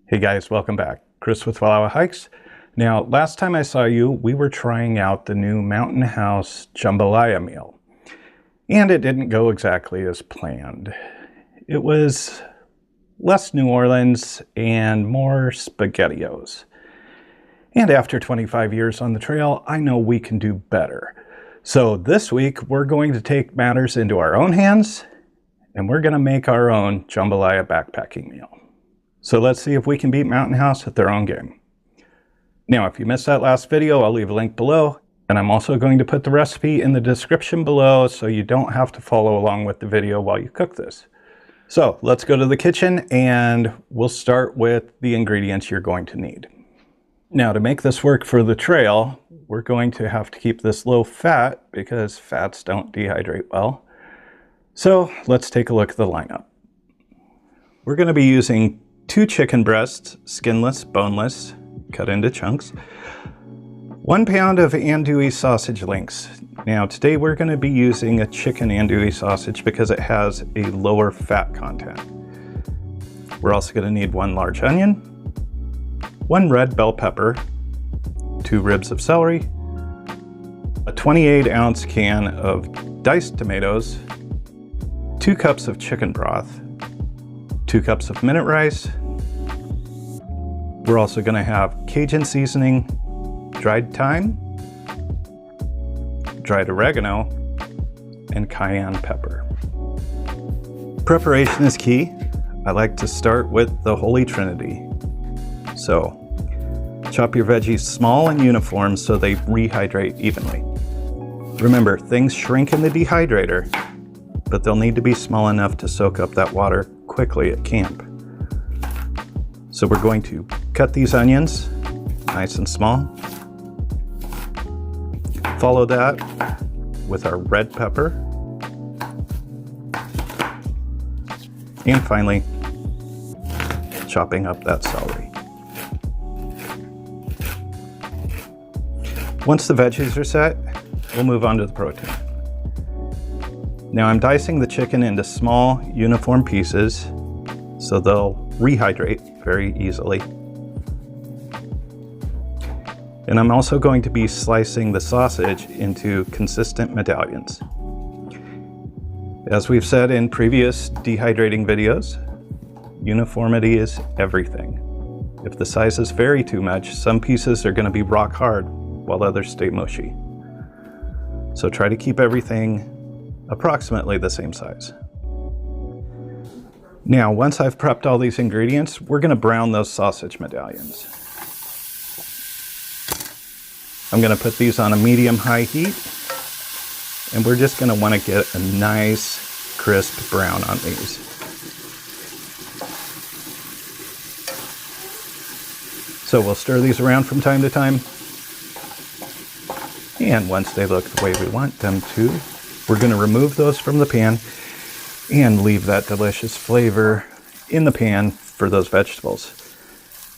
Hey guys, welcome back. Chris with WallowaHikes. Now, last time I saw you, we were trying out the new Mountain House Jambalaya meal. And it didn't go exactly as planned. It was less New Orleans and more SpaghettiOs. And after 25 years on the trail, I know we can do better. So this week, we're going to take matters into our own hands, and we're going to make our own jambalaya backpacking meal. So let's see if we can beat Mountain House at their own game. Now, if you missed that last video, I'll leave a link below, and I'm also going to put the recipe in the description below so you don't have to follow along with the video while you cook this. So let's go to the kitchen and we'll start with the ingredients you're going to need. Now, to make this work for the trail, we're going to have to keep this low fat because fats don't dehydrate well. So let's take a look at the lineup. We're going to be using 2 chicken breasts, skinless, boneless, cut into chunks. 1 pound of andouille sausage links. Now today we're going to be using a chicken andouille sausage because it has a lower fat content. We're also going to need 1 large onion, 1 red bell pepper, 2 ribs of celery, a 28-ounce can of diced tomatoes, 2 cups of chicken broth, 2 cups of minute rice. We're also going to have Cajun seasoning, dried thyme, dried oregano, and cayenne pepper. Preparation is key. I like to start with the Holy Trinity. So, chop your veggies small and uniform so they rehydrate evenly. Remember, things shrink in the dehydrator, but they'll need to be small enough to soak up that water quickly at camp. So we're going to cut these onions nice and small. Follow that with our red pepper. And finally, chopping up that celery. Once the veggies are set, we'll move on to the protein. Now I'm dicing the chicken into small, uniform pieces so they'll rehydrate very easily. And I'm also going to be slicing the sausage into consistent medallions. As we've said in previous dehydrating videos, uniformity is everything. If the sizes vary too much, some pieces are going to be rock hard while others stay mushy. So try to keep everything approximately the same size. Now, once I've prepped all these ingredients, we're going to brown those sausage medallions. I'm going to put these on a medium-high heat, and we're just going to want to get a nice, crisp brown on these. So we'll stir these around from time to time, and once they look the way we want them to, we're going to remove those from the pan and leave that delicious flavor in the pan for those vegetables.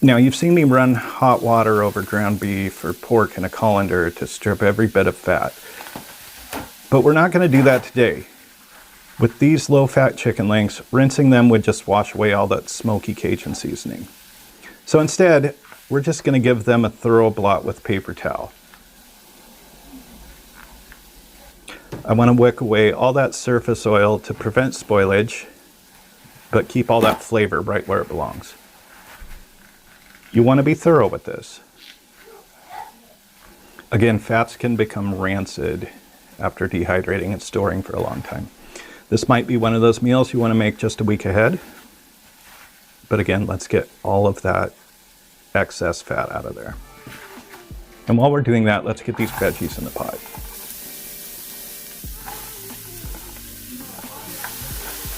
Now, you've seen me run hot water over ground beef or pork in a colander to strip every bit of fat. But we're not going to do that today. With these low-fat chicken links, rinsing them would just wash away all that smoky Cajun seasoning. So instead, we're just going to give them a thorough blot with paper towel. I want to wick away all that surface oil to prevent spoilage, but keep all that flavor right where it belongs. You want to be thorough with this. Again, fats can become rancid after dehydrating and storing for a long time. This might be one of those meals you want to make just a week ahead. But again, let's get all of that excess fat out of there. And while we're doing that, let's get these veggies in the pot.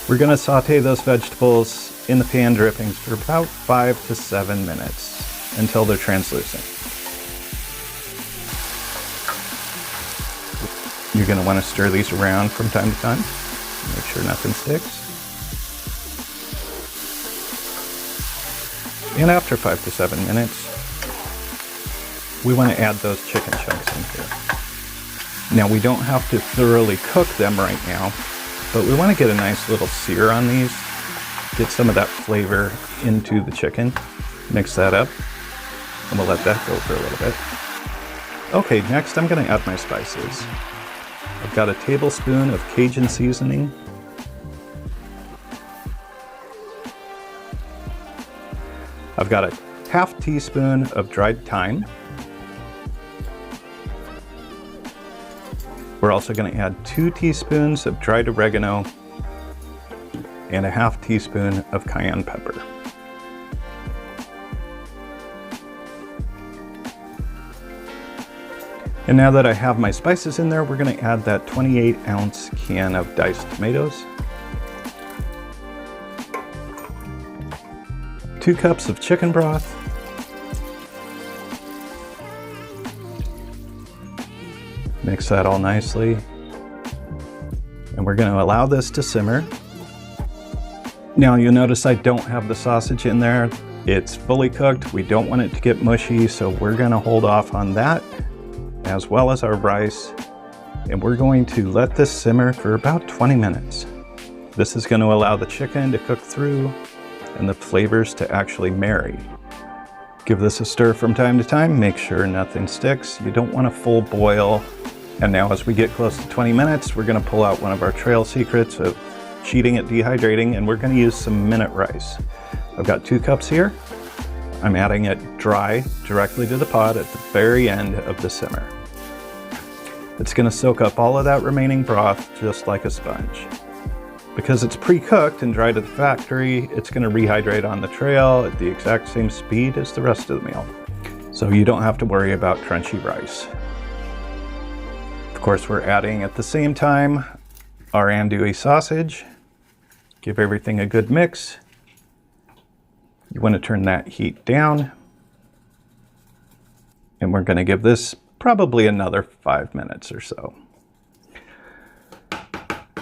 We're going to saute those vegetables in the pan drippings for about 5 to 7 minutes until they're translucent. You're going to want to stir these around from time to time. Make sure nothing sticks. And after 5 to 7 minutes, we want to add those chicken chunks in here. Now, we don't have to thoroughly cook them right now, but we want to get a nice little sear on these, get some of that flavor into the chicken. Mix that up, and we'll let that go for a little bit. Okay, next I'm going to add my spices. I've got a tablespoon of Cajun seasoning. I've got a half teaspoon of dried thyme. We're also going to add 2 teaspoons of dried oregano and a half teaspoon of cayenne pepper. And now that I have my spices in there, we're going to add that 28-ounce can of diced tomatoes, 2 cups of chicken broth, mix that all nicely, and we're going to allow this to simmer. Now you'll notice I don't have the sausage in there. It's fully cooked. We don't want it to get mushy, so we're going to hold off on that, as well as our rice, and we're going to let this simmer for about 20 minutes. This is going to allow the chicken to cook through and the flavors to actually marry. Give this a stir from time to time, make sure nothing sticks. You don't want a full boil. And now as we get close to 20 minutes, we're going to pull out one of our trail secrets of cheating at dehydrating, and we're going to use some minute rice. I've got 2 cups here. I'm adding it dry directly to the pot at the very end of the simmer. It's going to soak up all of that remaining broth just like a sponge. Because it's pre-cooked and dried at the factory, it's going to rehydrate on the trail at the exact same speed as the rest of the meal. So you don't have to worry about crunchy rice. Of course, we're adding at the same time our andouille sausage. Give everything a good mix. You want to turn that heat down. And we're going to give this probably another 5 minutes or so.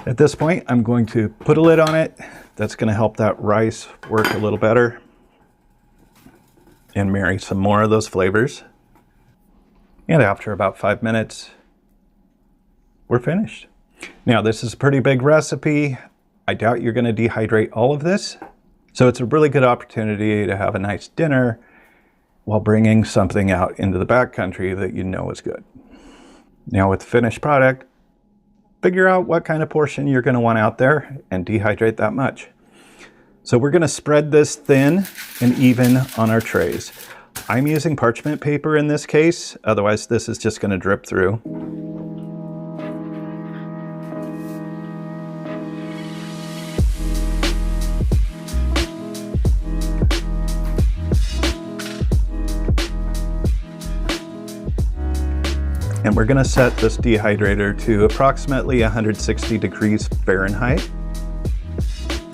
At this point, I'm going to put a lid on it. That's going to help that rice work a little better and marry some more of those flavors. And after about 5 minutes, we're finished. Now, this is a pretty big recipe. I doubt you're going to dehydrate all of this. So it's a really good opportunity to have a nice dinner while bringing something out into the backcountry that you know is good. Now with the finished product, figure out what kind of portion you're going to want out there and dehydrate that much. So we're going to spread this thin and even on our trays. I'm using parchment paper in this case, otherwise this is just going to drip through. And we're going to set this dehydrator to approximately 160 degrees Fahrenheit.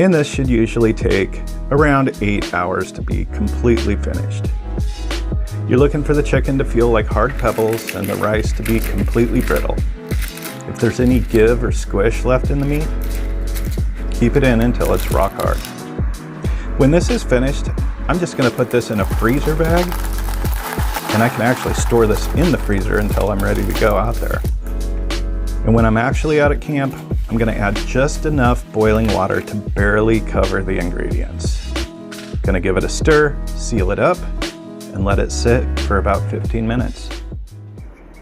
And this should usually take around 8 hours to be completely finished. You're looking for the chicken to feel like hard pebbles and the rice to be completely brittle. If there's any give or squish left in the meat, keep it in until it's rock hard. When this is finished, I'm just going to put this in a freezer bag, and I can actually store this in the freezer until I'm ready to go out there. And when I'm actually out at camp, I'm going to add just enough boiling water to barely cover the ingredients. Going to give it a stir, seal it up, and let it sit for about 15 minutes.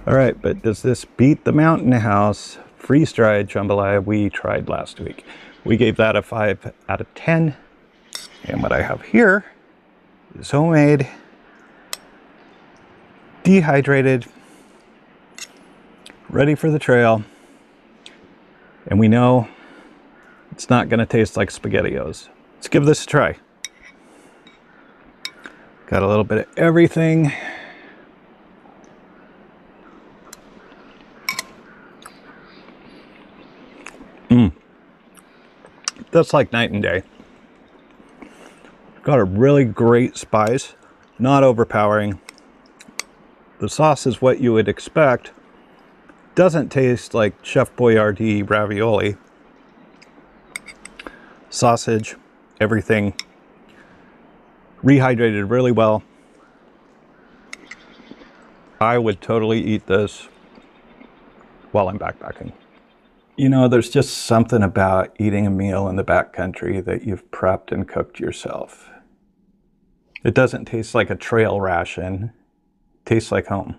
All right, but does this beat the Mountain House freeze-dried jambalaya we tried last week? We gave that a 5 out of 10. And what I have here is homemade, dehydrated, ready for the trail. And we know it's not going to taste like SpaghettiOs. Let's give this a try. Got a little bit of everything. That's like night and day. Got a really great spice, not overpowering. The sauce is what you would expect. Doesn't taste like Chef Boyardee ravioli. Sausage, everything rehydrated really well. I would totally eat this while I'm backpacking. You know, there's just something about eating a meal in the backcountry that you've prepped and cooked yourself. It doesn't taste like a trail ration. It tastes like home.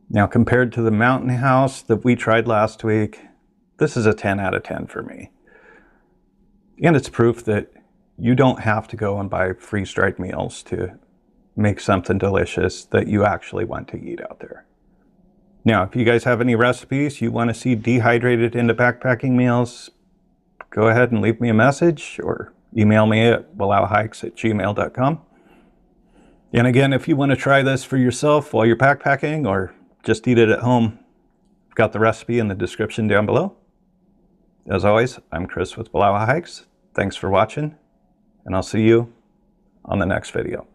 Now, compared to the Mountain House that we tried last week, this is a 10 out of 10 for me. And it's proof that you don't have to go and buy freeze-dried meals to make something delicious that you actually want to eat out there. Now, if you guys have any recipes you want to see dehydrated into backpacking meals, go ahead and leave me a message or email me at WallowaHikes@gmail.com. And again, if you want to try this for yourself while you're backpacking or just eat it at home, I've got the recipe in the description down below. As always, I'm Chris with WallowaHikes. Thanks for watching, and I'll see you on the next video.